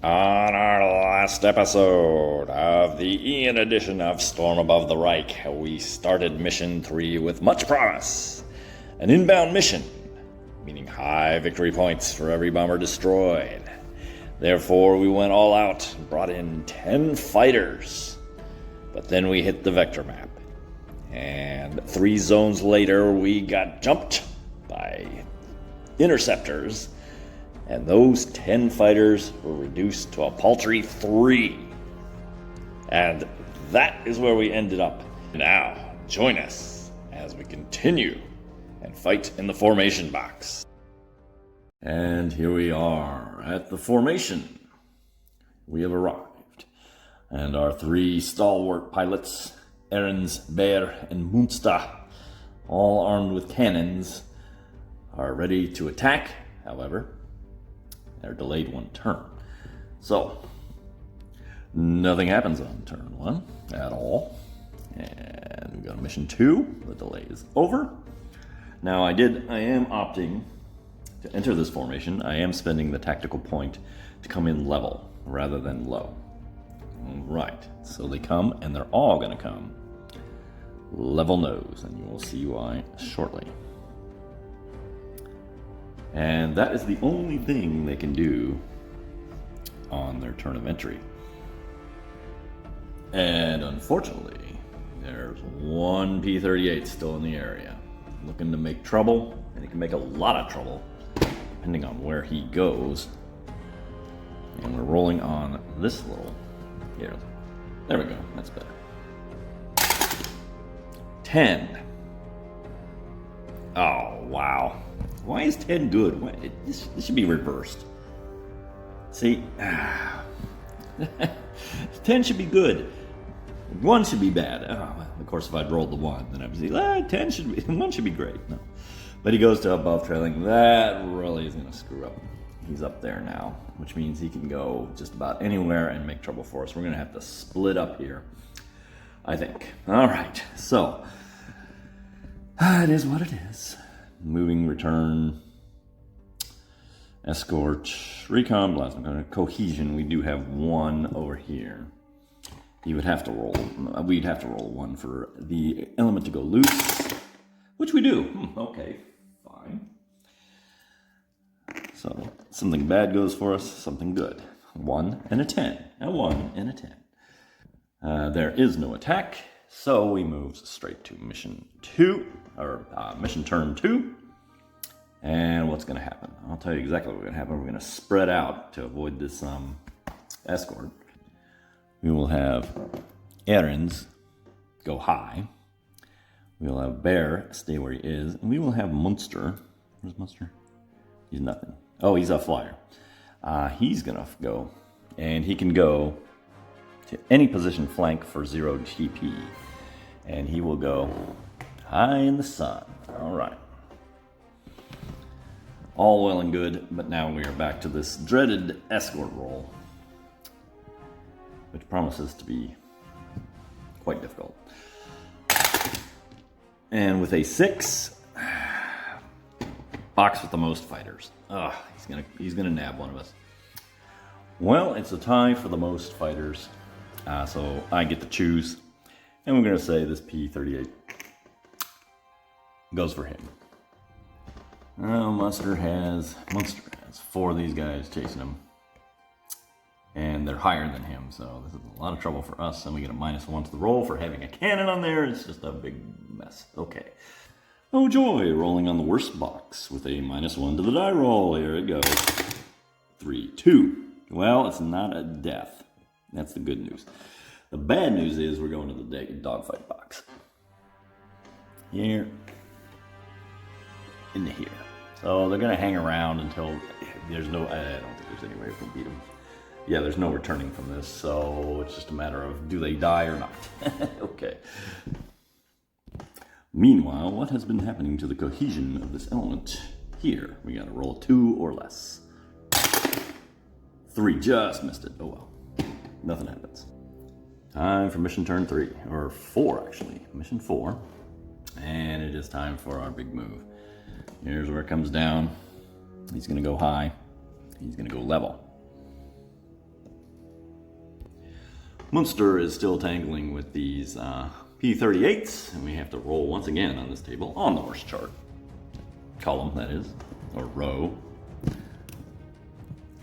On our last episode of the Ian edition of Storm Above the Reich, we started Mission 3 with much promise. An inbound mission, meaning high victory points for every bomber destroyed. Therefore, we went all out and brought in 10 fighters. But then we hit the vector map. And 3 zones later, we got jumped by interceptors. And those 10 fighters were reduced to a paltry 3. And that is where we ended up. Now, join us as we continue and fight in the formation box. And here we are at the formation. We have arrived. And our 3 stalwart pilots, Ahrens, Baer, and Munster, all armed with cannons, are ready to attack. However, they're delayed 1 turn. So, nothing happens on turn 1 at all. And we go to mission 2. The delay is over. Now I am opting to enter this formation. I am spending the tactical point to come in level rather than low. Right, so they come and they're all gonna come level nose, and you will see why shortly. And that is the only thing they can do on their turn of entry. And unfortunately, there's 1 P-38 still in the area, looking to make trouble, and he can make a lot of trouble, depending on where he goes. And we're rolling on this little, here, there we go, that's better. 10. Oh, wow. Why is 10 good? This should be reversed. See? 10 should be good. 1 should be bad. Oh, of course, if I'd rolled the 1, then I'd be 10 should be, 1 should be great. No. But he goes to above trailing. That really is going to screw up. He's up there now, which means he can go just about anywhere and make trouble for us. We're going to have to split up here, I think. All right, so it is what it is. Moving, return, escort, recon, plasma, cohesion. We do have 1 over here. You would have to roll. We'd have to roll 1 for the element to go loose, which we do. Okay, fine. So something bad goes for us, something good. 1 and a 10. A 1 and a 10. There is no attack. So we move straight to mission 2, or mission turn 2. And what's going to happen? I'll tell you exactly what's going to happen. We're going to spread out to avoid this escort. We will have Ahrens go high. We will have Baer stay where he is. And we will have Munster. Where's Munster? He's nothing. Oh, he's a flyer. He's going to go. And he can go to any position flank for 0 GP. And he will go high in the sun. All right. All well and good, but now we are back to this dreaded escort roll, which promises to be quite difficult. And with a 6, box with the most fighters. He's gonna nab one of us. Well, it's a tie for the most fighters, so I get to choose. And we're going to say this P-38 goes for him. Munster has 4 of these guys chasing him. And they're higher than him, so this is a lot of trouble for us. And we get a -1 to the roll for having a cannon on there. It's just a big mess. Okay. Oh joy, rolling on the worst box with a -1 to the die roll. Here it goes. 3, 2. Well, it's not a death. That's the good news. The bad news is we're going to the dogfight box. Here. Into here. So they're going to hang around until there's no... I don't think there's any way we can beat them. Yeah, there's no returning from this, so it's just a matter of do they die or not. Okay. Meanwhile, what has been happening to the cohesion of this element? Here, we got to roll 2 or less. 3, just missed it. Oh well. Nothing happens. Time for mission turn 3, or 4 actually. Mission 4. And it is time for our big move. Here's where it comes down. He's going to go high. He's going to go level. Munster is still tangling with these P38s, and we have to roll once again on this table on the horse chart. Column, that is, or row.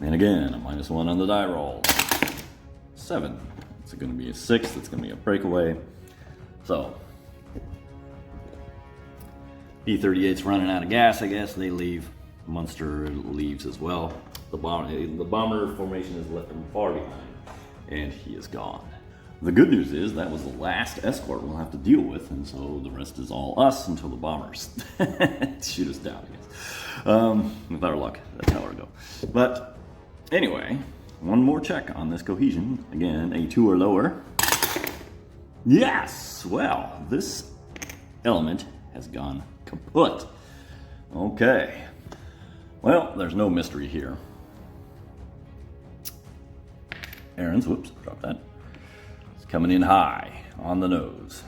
And again, a -1 on the die roll. 7. It's going to be a 6. It's going to be a breakaway. So, P38's running out of gas, I guess. They leave. Munster leaves as well. The bomber formation has left him far behind, and he is gone. The good news is that was the last escort we'll have to deal with, and so the rest is all us until the bombers shoot us down, I guess. With our luck, that's how it'll go. But anyway, one more check on this cohesion. Again, a 2 or lower. Yes! Well, this element has gone kaput. Okay. Well, there's no mystery here. Aaron's, whoops, drop that. It's coming in high on the nose.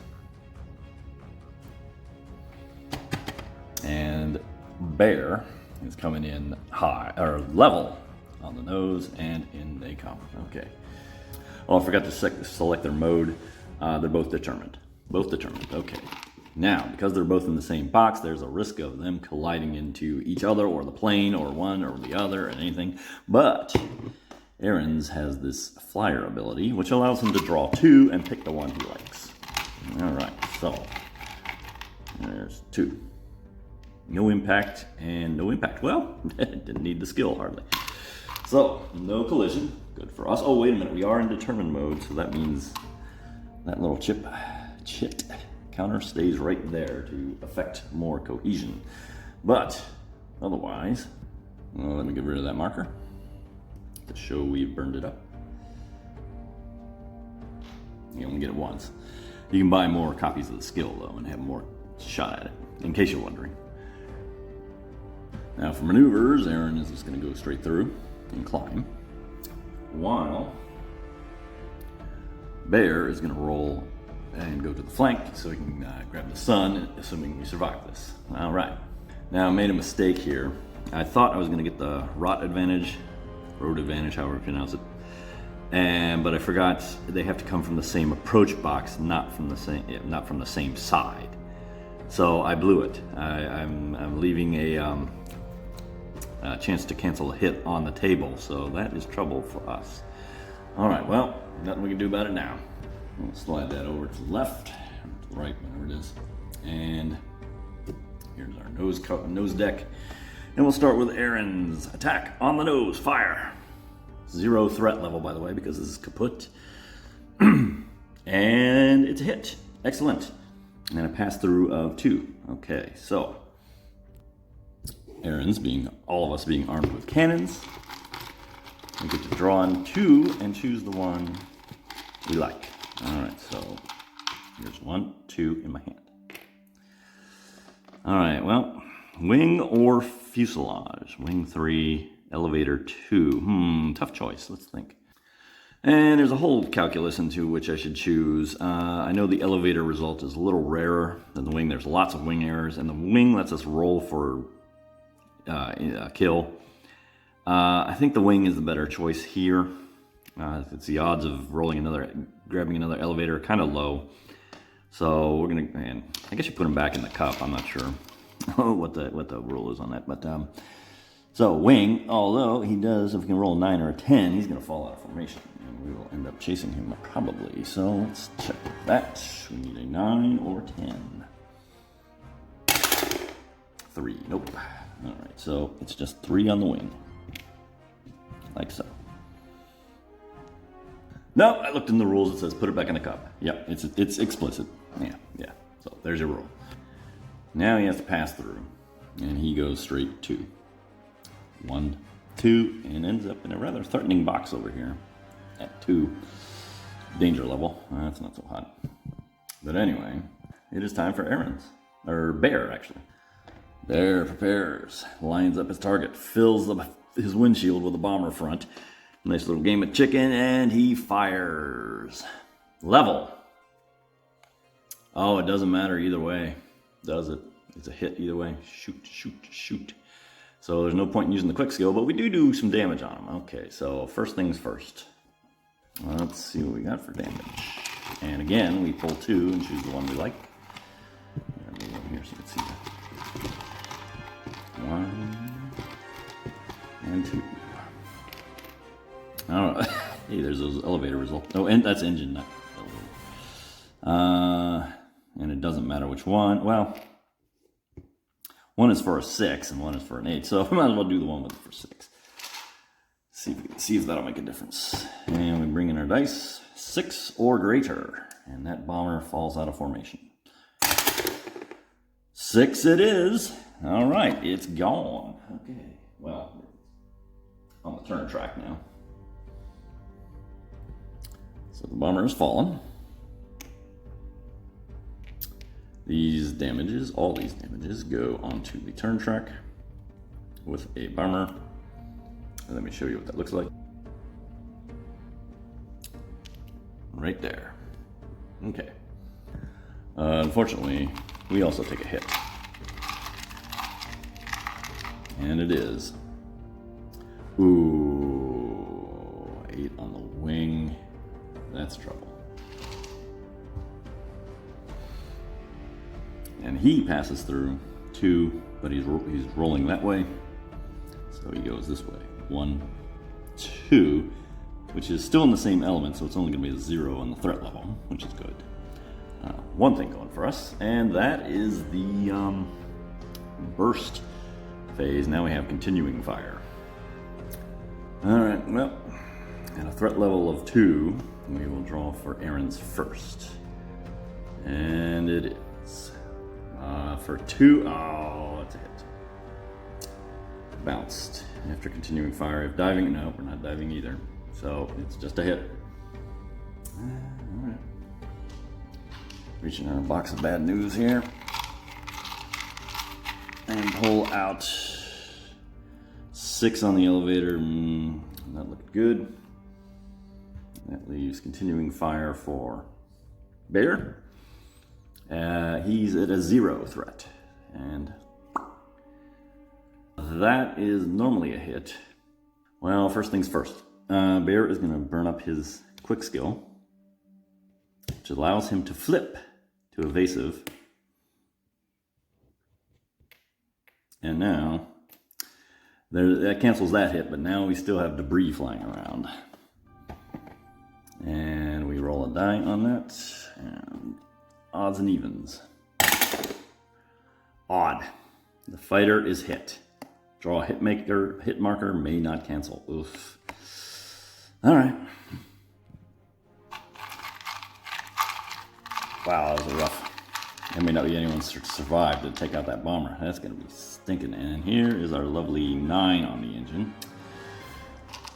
And Bear is coming in high, or level on the nose, and in they come. Okay. Oh, I forgot to select their mode. They're both determined. Both determined, okay. Now, because they're both in the same box, there's a risk of them colliding into each other, or the plane, or one, or the other, and anything. But Aaron's has this flyer ability, which allows him to draw 2 and pick the one he likes. All right, so there's 2. No impact and no impact. Well, didn't need the skill hardly. So, no collision. Good for us. Oh, wait a minute. We are in determined mode, so that means that little chit counter stays right there to affect more cohesion. But otherwise, well, let me get rid of that marker to show we've burned it up. You only get it once. You can buy more copies of the skill though and have more shot at it, in case you're wondering. Now for maneuvers, Aaron is just going to go straight through and climb, while Bear is going to roll and go to the flank so he can grab the sun, assuming we survive this. All right. Now I made a mistake here. I thought I was going to get the road advantage, however you pronounce it, but I forgot they have to come from the same approach box, not from the same side. So I blew it. I'm leaving a chance to cancel a hit on the table, so that is trouble for us. All right. Well, nothing we can do about it now. We'll slide that over to the left, or to the right, whatever it is. And here's our nose deck. And we'll start with Aaron's attack on the nose, fire. 0 threat level, by the way, because this is kaput. And it's a hit. Excellent. And a pass through of 2. Okay, so Aaron's all of us being armed with cannons. We get to draw on 2 and choose the one we like. All right, so here's 1, 2 in my hand. All right, well, wing or fuselage? Wing 3, elevator 2. Tough choice, let's think. And there's a whole calculus into which I should choose. I know the elevator result is a little rarer than the wing. There's lots of wing errors, and the wing lets us roll for a kill. I think the wing is the better choice here. It's the odds of grabbing another elevator kind of low. So we're gonna, man, I guess you put him back in the cup. I'm not sure what the rule is on that, but so wing. Although he does, if we can roll a 9 or a 10, he's gonna fall out of formation, and we will end up chasing him probably. So let's check that. We need a 9 or 10. 3. Nope. All right. So it's just 3 on the wing, like so. No, I looked in the rules. It says put it back in the cup. Yep, it's explicit. Yeah. So there's your rule. Now he has to pass through, and he goes straight 2. 1, 2, and ends up in a rather threatening box over here at 2. Danger level. That's not so hot. But anyway, it is time for Aaron's, or Bear actually. Bear prepares, lines up his target, fills his windshield with a bomber front. Nice little game of chicken, and he fires. Level. Oh, it doesn't matter either way, does it? It's a hit either way. Shoot. So there's no point in using the quick skill, but we do some damage on him. Okay, so first things first. Let's see what we got for damage. And again, we pull 2 and choose the one we like. Let me go here so you can see that. 1 and 2. I don't know. Hey, there's those elevator results. Oh, and that's engine, not elevator. And it doesn't matter which one. Well, one is for a 6 and one is for an 8. So we might as well do the one with for 6. See if that'll make a difference. And we bring in our dice. 6 or greater. And that bomber falls out of formation. 6 it is. All right, it's gone. Okay, well, on the turn track now. So the bomber has fallen. These damages, all these damages, go onto the turn track with a bomber. And let me show you what that looks like. Right there. Okay. Unfortunately, we also take a hit. And it is. Ooh, 8 on the wing. That's trouble. And he passes through 2, but he's rolling that way. So he goes this way. 1, 2, which is still in the same element, so it's only going to be a 0 on the threat level, which is good. One thing going for us, and that is the burst phase. Now we have continuing fire. All right, well, at a threat level of 2, we will draw for Aaron's first. And it is. For 2, oh, that's a hit. Bounced. After continuing fire, if diving, no, we're not diving either. So it's just a hit. All right. Reaching in a box of bad news here. And pull out 6 on the elevator. That looked good. That leaves continuing fire for Bear. He's at a 0 threat. And that is normally a hit. Well, first things first. Bear is going to burn up his quick skill, which allows him to flip to evasive. And now, that cancels that hit, but now we still have debris flying around. And we roll a die on that, and odds and evens. Odd. The fighter is hit. Draw a hit marker, may not cancel. Oof. All right. Wow, that was rough. There may not be anyone to survive to take out that bomber. That's going to be stinking. And here is our lovely 9 on the engine.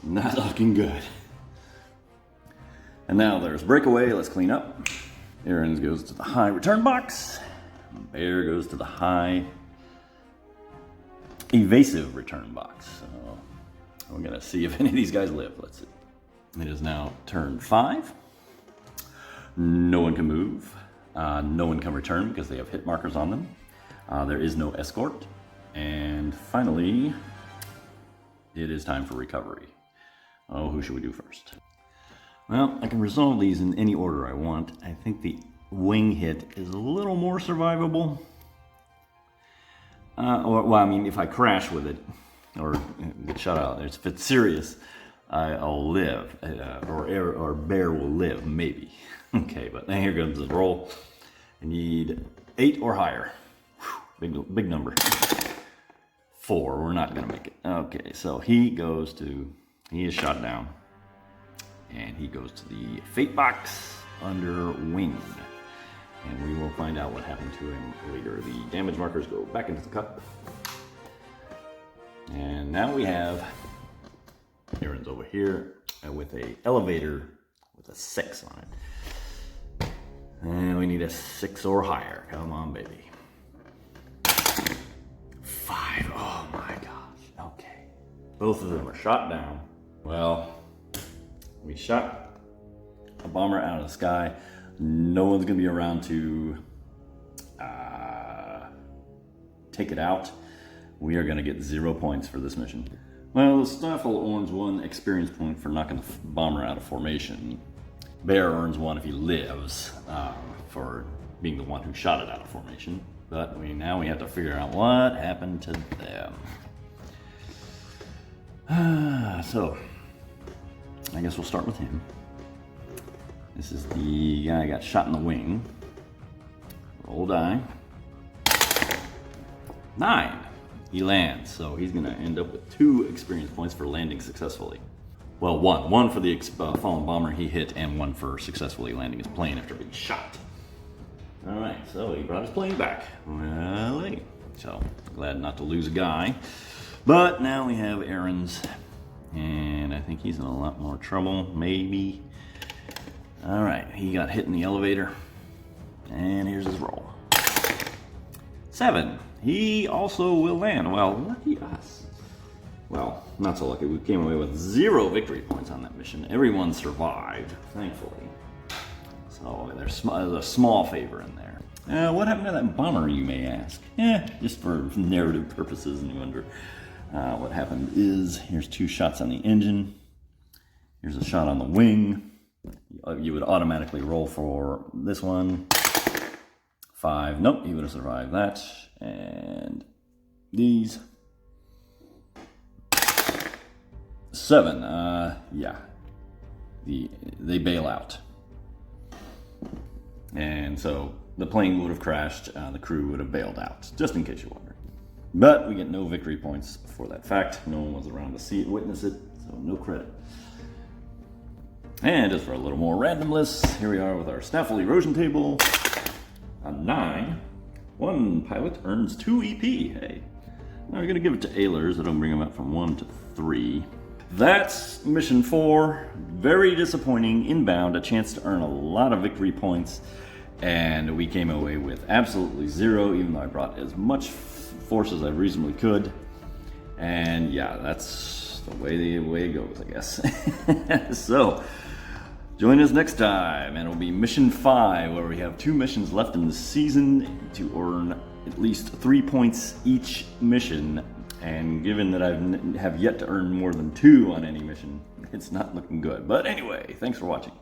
Not looking good. And now there's breakaway. Let's clean up. Aaron's goes to the high return box. Bear goes to the high evasive return box. So we're going to see if any of these guys live. Let's see. It is now turn 5. No one can move. No one can return because they have hit markers on them. There is no escort. And finally, it is time for recovery. Oh, who should we do first? Well, I can resolve these in any order I want. I think the wing hit is a little more survivable. Well, I mean, if I crash with it or get shut out, if it's serious, I'll live, or Bear will live, maybe. Okay, but now here comes the roll. I need 8 or higher. Whew, big number. 4, we're not gonna make it. Okay, so he is shot down. And he goes to the fate box under wing. And we will find out what happened to him later. The damage markers go back into the cup. And now we have Aaron's over here with a elevator with a 6 on it. And we need a 6 or higher. Come on, baby. 5. Oh my gosh. Okay. Both of them are shot down. Well, we shot a bomber out of the sky. No one's going to be around to take it out. We are going to get 0 points for this mission. Well, the Staffel earns 1 experience point for knocking the bomber out of formation. Bear earns 1 if he lives, for being the one who shot it out of formation. But now we have to figure out what happened to them. So, I guess we'll start with him. This is the guy who got shot in the wing. Roll die. 9. He lands, so he's going to end up with 2 experience points for landing successfully. Well, 1. 1 for the fallen bomber he hit, and 1 for successfully landing his plane after being shot. Alright, so he brought his plane back. Well, hey. So, glad not to lose a guy. But now we have Aaron's, and I think he's in a lot more trouble, maybe. Alright, he got hit in the elevator, and here's his roll. 7. He also will land. Well, lucky us. Well, not so lucky. We came away with 0 victory points on that mission. Everyone survived, thankfully. So there's a small favor in there. What happened to that bomber, you may ask? Just for narrative purposes, and you wonder what happened is, here's 2 shots on the engine. Here's a shot on the wing. You would automatically roll for this one. 5. Nope, he would have survived that. And these. 7. Yeah. They bail out. And so the plane would have crashed, the crew would have bailed out, just in case you're wondering. But we get no victory points for that fact. No one was around to see it, witness it, so no credit. And just for a little more randomness, here we are with our Snaffle erosion table. A 9. 1 pilot earns 2 EP. Hey. Now we're going to give it to Ehlers. That'll bring him up from 1 to 3. That's mission 4. Very disappointing. Inbound, a chance to earn a lot of victory points. And we came away with absolutely 0, even though I brought as much force as I reasonably could. And yeah, that's the way it goes, I guess. So, join us next time, and it'll be mission 5, where we have 2 missions left in the season to earn at least 3 points each mission. And given that I have yet to earn more than 2 on any mission, it's not looking good. But anyway, thanks for watching.